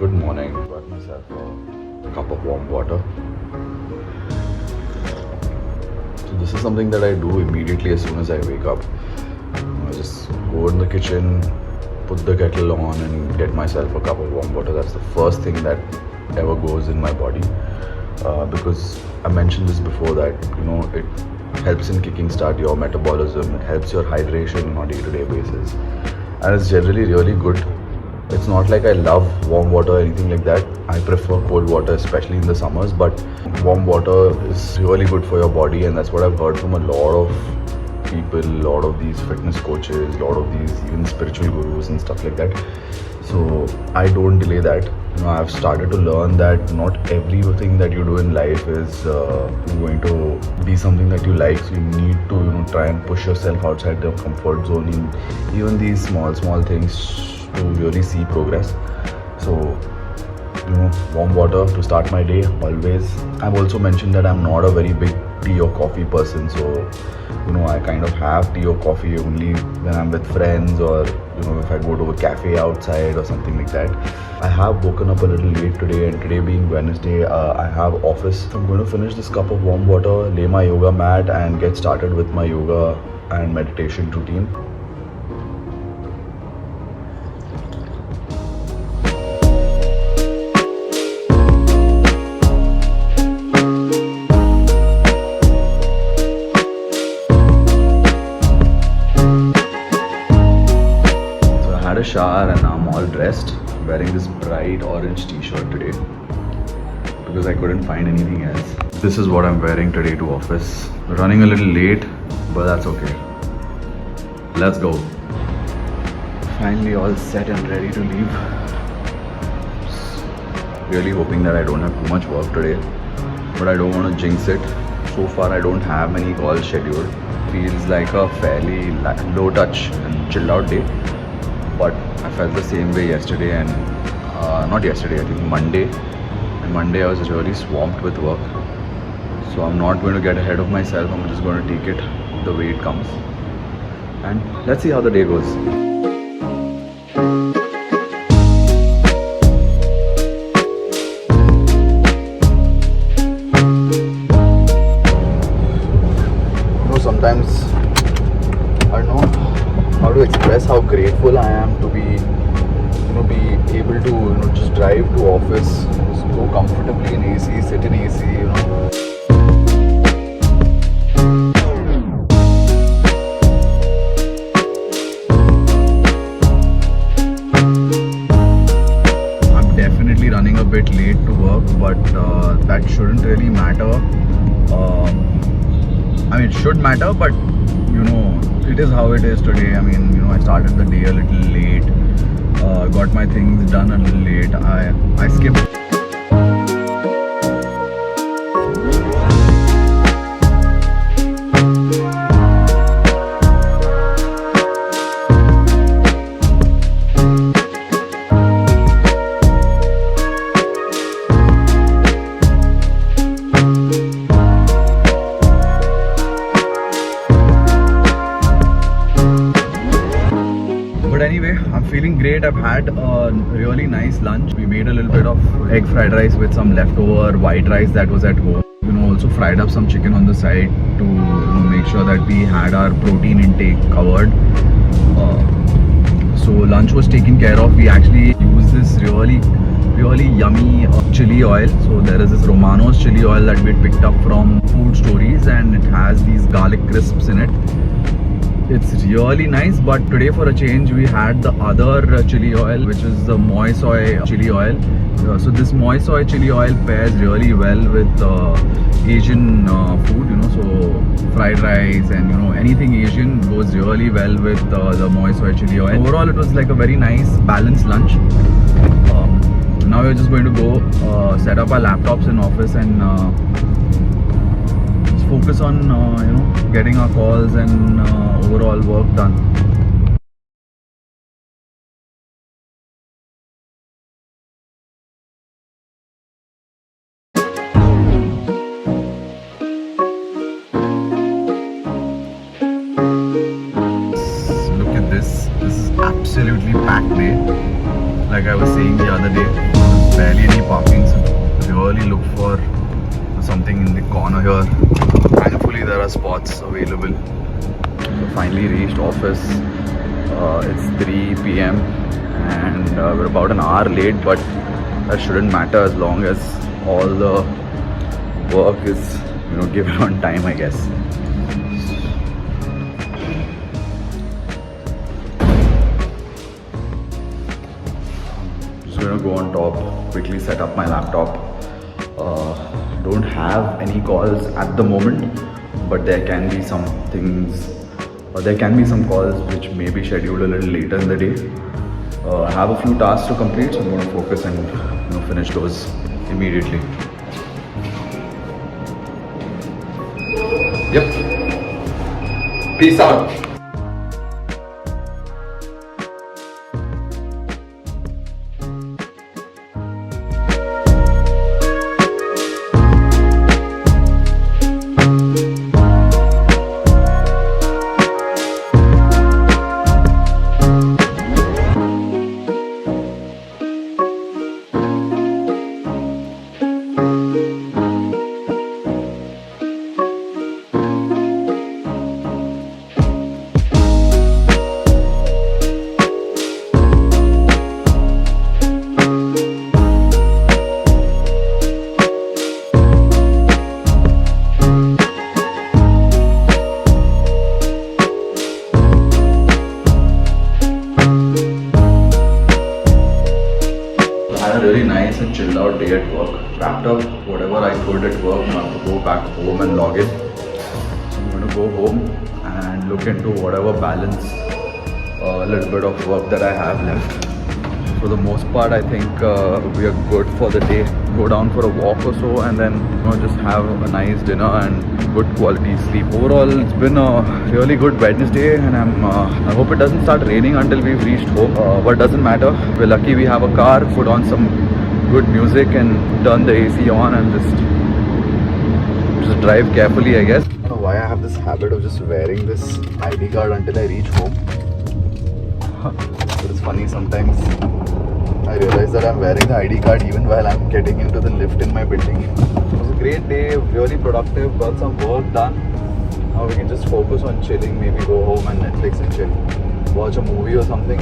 Good morning. Got myself a cup of warm water. So this is something that I do immediately as soon as I wake up. I just go in the kitchen, put the kettle on and get myself a cup of warm water. That's the first thing that ever goes in my body. Because I mentioned this before that, it helps in kicking start your metabolism. It helps your hydration on a day-to-day basis. And it's generally really good. It's not like I love warm water or anything like that. I prefer cold water, especially in the summers. But warm water is really good for your body, and that's what I've heard from a lot of people, a lot of these fitness coaches, a lot of these even spiritual gurus and stuff like that. So I don't delay that. I've started to learn that not everything that you do in life is going to be something that you like. So you need to try and push yourself outside your comfort zone in even these small things to really see progress. So warm water to start my day always. I've also mentioned that I'm not a very big tea or coffee person, so I kind of have tea or coffee only when I'm with friends, or if I go to a cafe outside or something like that. I have woken up a little late today, and today being Wednesday, I have office. So I'm going to finish this cup of warm water, lay my yoga mat and get started with my yoga and meditation routine. A shower and I'm all dressed, wearing this bright orange t-shirt today because I couldn't find anything else. This is what I'm wearing today to office. Running a little late, but that's okay. Let's go. Finally all set and ready to leave. Really hoping that I don't have too much work today, but I don't want to jinx it. So far I don't have many calls scheduled. Feels like a fairly low touch and chilled out day. But I felt the same way yesterday, and not yesterday, I think Monday. And Monday I was really swamped with work. So I'm not going to get ahead of myself. I'm just going to take it the way it comes. And let's see how the day goes. Sometimes I don't know how to express how grateful I am to be able to just drive to office, just go comfortably in AC, sit in AC, I'm definitely running a bit late to work, but that shouldn't really matter. It should matter, but it is how it is today. I started the day a little late, got my things done a little late. I skipped. But anyway, I'm feeling great. I've had a really nice lunch. We made a little bit of egg fried rice with some leftover white rice that was at home. Also fried up some chicken on the side to make sure that we had our protein intake covered. So lunch was taken care of. We actually used this really yummy chili oil. So there is this Romano's chili oil that we picked up from Food Stories, and it has these garlic crisps in it. It's really nice, but today for a change we had the other chili oil, which is the Moi Soy chili oil. So this Moi Soy chili oil pairs really well with Asian food, so fried rice and anything Asian goes really well with the Moi Soy chili oil. Overall it was like a very nice balanced lunch. Now we're just going to go set up our laptops in office and focus on getting our calls and overall work done. Look at this. This is absolutely packed day. like I was saying the other day, there's barely any parking, so really look for something in the corner here. Thankfully there are spots available. So finally reached office. It's 3 p.m. and we're about an hour late, but that shouldn't matter as long as all the work is, given on time, I guess. Just gonna go on top, quickly set up my laptop. Don't have any calls at the moment, but there can be some things, or there can be some calls which may be scheduled a little later in the day. I have a few tasks to complete, so I'm going to focus and finish those immediately. Yep. Peace out. Really nice and chilled out day at work. Wrapped up whatever I could at work. Now I have to go back home and log in. So I'm going to go home and look into whatever balance, a little bit of work that I have left. For the most part, I think we are good for the day. Go down for a walk or so, and then just have a nice dinner and good quality sleep. Overall, it's been a really good Wednesday, and I hope it doesn't start raining until we've reached home. But it doesn't matter. We're lucky we have a car. Put on some good music and turn the AC on and just drive carefully, I guess. I don't know why I have this habit of just wearing this ID card until I reach home. But it's funny sometimes. I realize that I'm wearing the ID card even while I'm getting into the lift in my building. It was a great day, really productive, got some work done. Now we can just focus on chilling, maybe go home and Netflix and chill. Watch a movie or something.